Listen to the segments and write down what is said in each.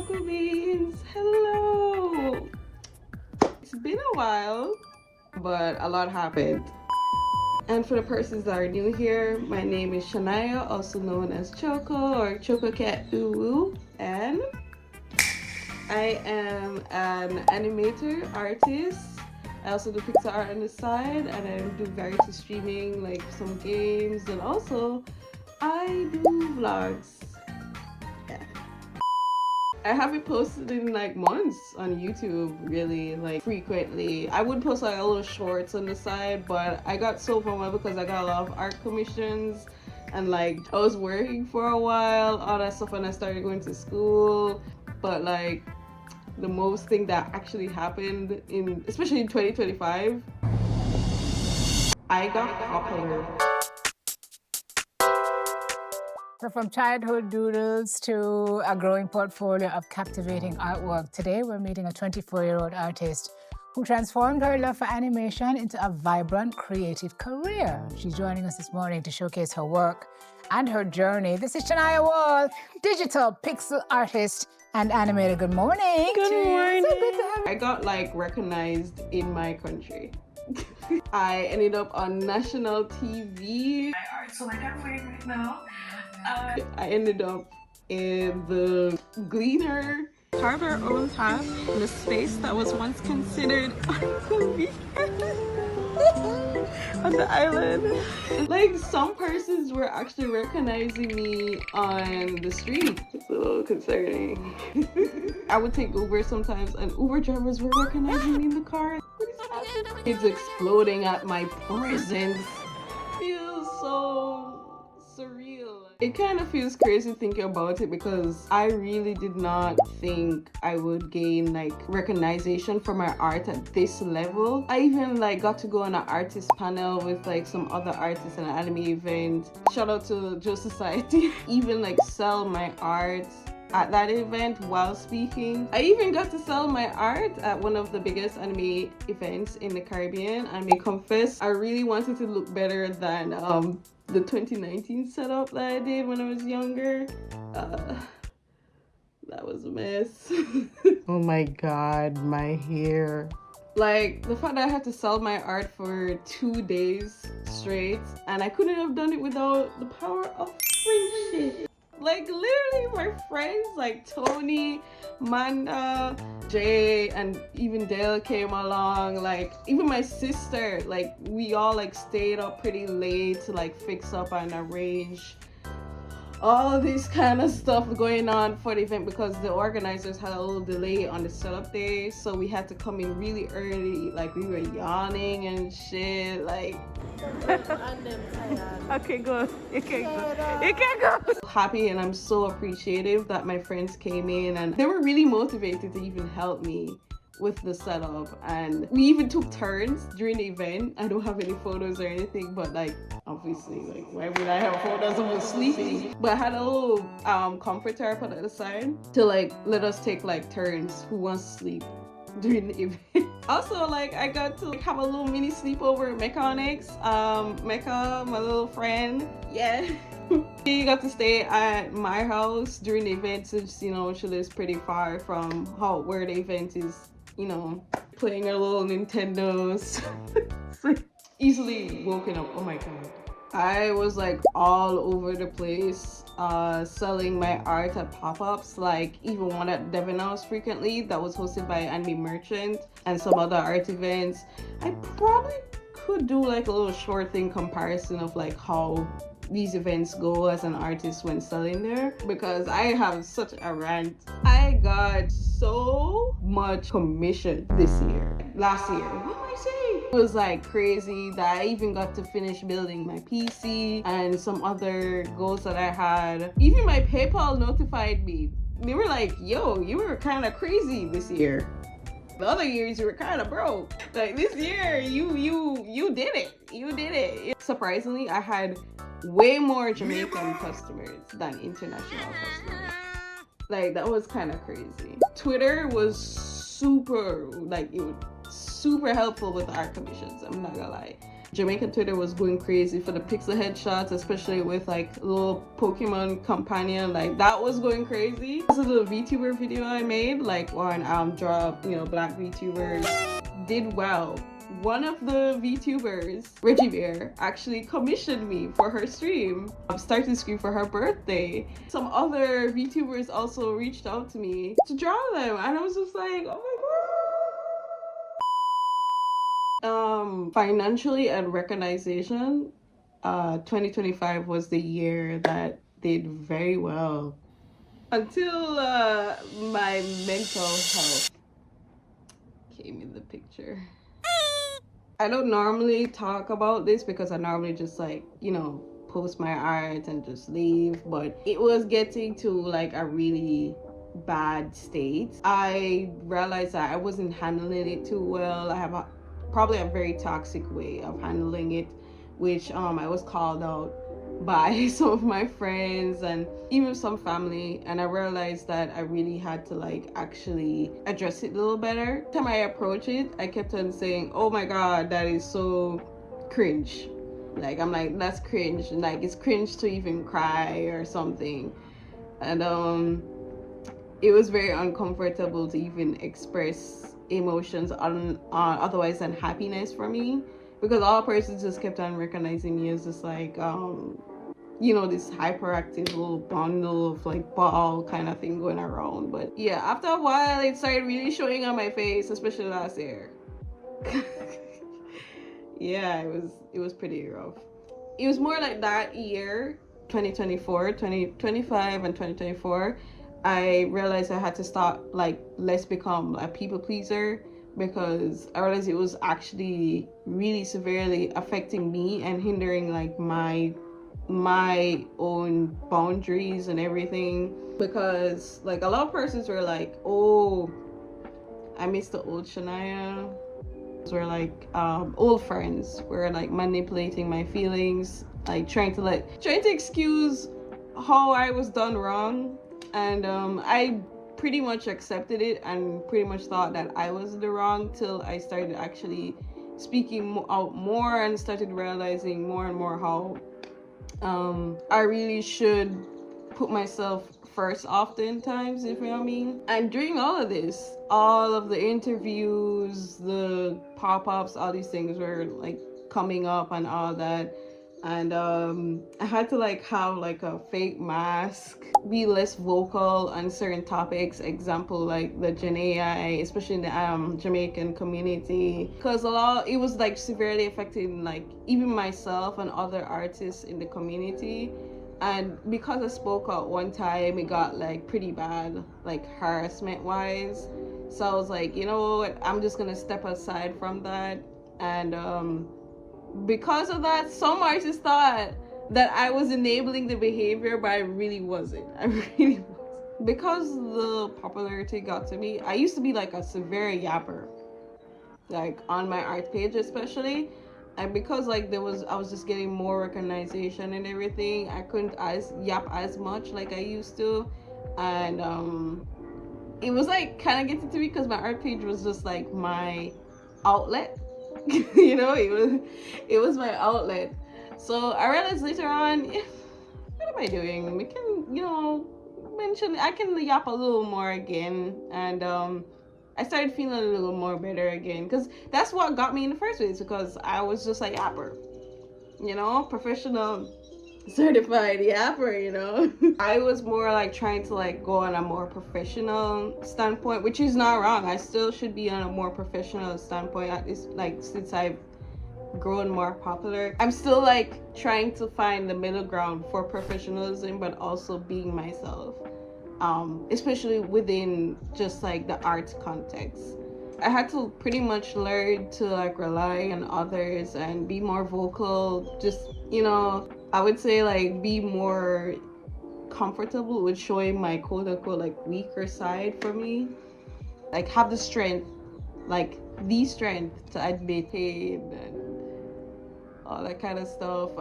Choco Beans. Hello. It's been a while, but a lot happened. And for the persons that are new here, my name is Shania, also known as Choco or Chococatowo, and I am an animator, artist. I also do pixel art on the side, and I do variety streaming, like some games, and also I do vlogs. Yeah. I haven't posted in like months on YouTube, really, like frequently. I would post like a little shorts on the side, but I got so overwhelmed because I got a lot of art commissions, and like I was working for a while, all that stuff, when I started going to school. But like the most thing that actually happened especially in 2025, I got popular. So from childhood doodles to a growing portfolio of captivating artwork, today we're meeting a 24-year-old artist who transformed her love for animation into a vibrant creative career. She's joining us this morning to showcase her work and her journey. This is Shania Wall, digital pixel artist and animator. Good morning. Good morning. So good to have you. I got like recognized in my country. I ended up on national TV. My art, so like I'm wearing right now. I ended up in the Gleaner. Carved our own path in a space that was once considered unconvenient on the island. Like some persons were actually recognizing me on the street. It's a little concerning. I would take Uber sometimes, and Uber drivers were recognizing me in the car. What is happening? It's exploding at my presence. Feels so surreal. It kind of feels crazy thinking about it because I really did not think I would gain like recognition for my art at this level. I even like got to go on an artist panel with like some other artists at an anime event. Shout out to Joe Society. Even like sell my art at that event while speaking. I even got to sell my art at one of the biggest anime events in the Caribbean. I may confess, I really wanted to look better than the 2019 setup that I did when I was younger. That was a mess. Oh my god, my hair. Like the fact that I had to sell my art for 2 days straight, and I couldn't have done it without the power of friendship. Like literally my friends like Tony, Manda, Jay, and even Dale came along. Like even my sister, like we all like stayed up pretty late to like fix up and arrange all this kind of stuff going on for the event because the organizers had a little delay on the setup day, so we had to come in really early. Like we were yawning and shit. Like okay, go. You can go. You can go. Happy, and I'm so appreciative that my friends came in and they were really motivated to even help me with the setup, and we even took turns during the event. I don't have any photos or anything, but like obviously, like why would I have photos of us sleeping? But I had a little comforter put at the side to like let us take like turns who wants to sleep during the event. Also, like I got to like, have a little mini sleepover at Mechanics. Mecca, my little friend, yeah. She got to stay at my house during the event since, you know, she lives pretty far from where the event is, you know, playing her little Nintendos. So easily woken up. Oh my god. I was like all over the place selling my art at pop-ups, like even one at Devon House frequently that was hosted by Anime Merchant and some other art events. I probably could do like a little short thing comparison of like how these events go as an artist when selling there, because I have such a rant. I got so much commission last year. What am I saying? It was like crazy that I even got to finish building my PC and some other goals that I had. Even my PayPal notified me. They were like, yo, you were kind of crazy this year. The other years you were kind of broke. Like this year, you did it. You did it. Surprisingly, I had way more Jamaican customers than international customers. Like that was kind of crazy. Twitter was super, like super helpful with art commissions, I'm not gonna lie. Jamaican Twitter was going crazy for the pixel headshots, especially with like little Pokemon companion, like that was going crazy. This is a little VTuber video I made, like on draw, black VTubers did well. One of the VTubers, Reggie Bear, actually commissioned me for her stream. I'm starting to stream for her birthday. Some other VTubers also reached out to me to draw them, and I was just like, oh my god. Financially and recognition, 2025 was the year that did very well. Until my mental health came in the picture. I don't normally talk about this because I normally just post my art and just leave, but it was getting to like a really bad state. I realized that I wasn't handling it too well. I have probably a very toxic way of handling it, which I was called out by some of my friends and even some family, and I realized that I really had to actually address it a little better. Every time I approach it, I kept on saying, oh my god, that is so cringe. I'm like, that's cringe, like it's cringe to even cry or something. And it was very uncomfortable to even express emotions otherwise than happiness for me, because all persons just kept on recognizing me as this this hyperactive little bundle of ball kind of thing going around. But yeah, after a while it started really showing on my face, especially last year. Yeah, it was pretty rough. It was more like that year, 2025 and 2024, I realized I had to start let's become a people pleaser, because I realized it was actually really severely affecting me and hindering my own boundaries and everything. Because a lot of persons were like, oh, I miss the old Shania. We're old friends. We're manipulating my feelings, trying to excuse how I was done wrong. And I pretty much accepted it and pretty much thought that I was the wrong, till I started actually speaking out more and started realizing more and more how I really should put myself first oftentimes, if you know what I mean. And during all of this, all of the interviews, the pop-ups, all these things were coming up and all that. And I had to have a fake mask, be less vocal on certain topics, example the Janae, especially in the Jamaican community, because it was severely affecting even myself and other artists in the community. And because I spoke out one time, it got pretty bad, harassment wise. So I was like, you know what, I'm just gonna step aside from that. And because of that, some artists thought that I was enabling the behavior, but I really wasn't. I really wasn't. Because the popularity got to me, I used to be a severe yapper, on my art page especially. And because I was just getting more recognition and everything, I couldn't yap as much like I used to. And it was kind of getting to me, because my art page was just my outlet. It was my outlet. So I realized later on, what am I doing? We can, I can yap a little more again. And I started feeling a little more better again, because that's what got me in the first place, because I was just a yapper, professional certified yapper. I was more trying to go on a more professional standpoint, which is not wrong. I still should be on a more professional standpoint, at least since I've grown more popular. I'm still trying to find the middle ground for professionalism, but also being myself, especially within just the art context. I had to pretty much learn to rely on others and be more vocal, just I would say be more comfortable with showing my quote unquote weaker side for me, have the strength to admit pain and all that kind of stuff.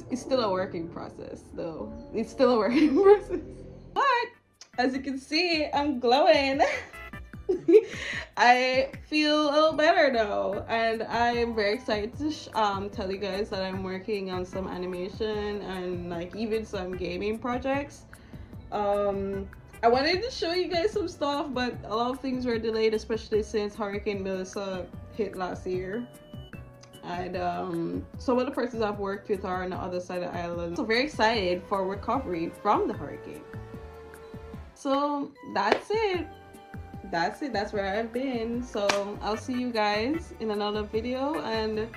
It's still a working process though. It's still a working process. But as you can see, I'm glowing. I feel a little better now, and I'm very excited to tell you guys that I'm working on some animation and like even some gaming projects. I wanted to show you guys some stuff, but a lot of things were delayed, especially since Hurricane Melissa hit last year. And some of the persons I've worked with are on the other side of the island, so very excited for recovery from the hurricane. So that's it. That's where I've been. So I'll see you guys in another video, and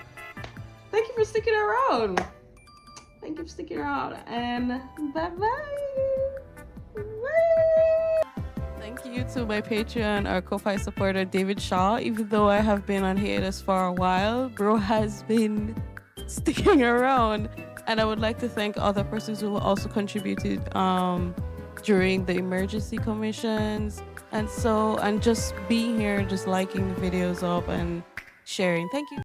thank you for sticking around. Thank you for sticking around, and bye bye. Thank you to my Patreon or Ko-Fi supporter David Shaw. Even though I have been on hiatus for a while, bro has been sticking around. And I would like to thank other persons who also contributed during the emergency commissions, and just being here, just liking the videos up and sharing. Thank you.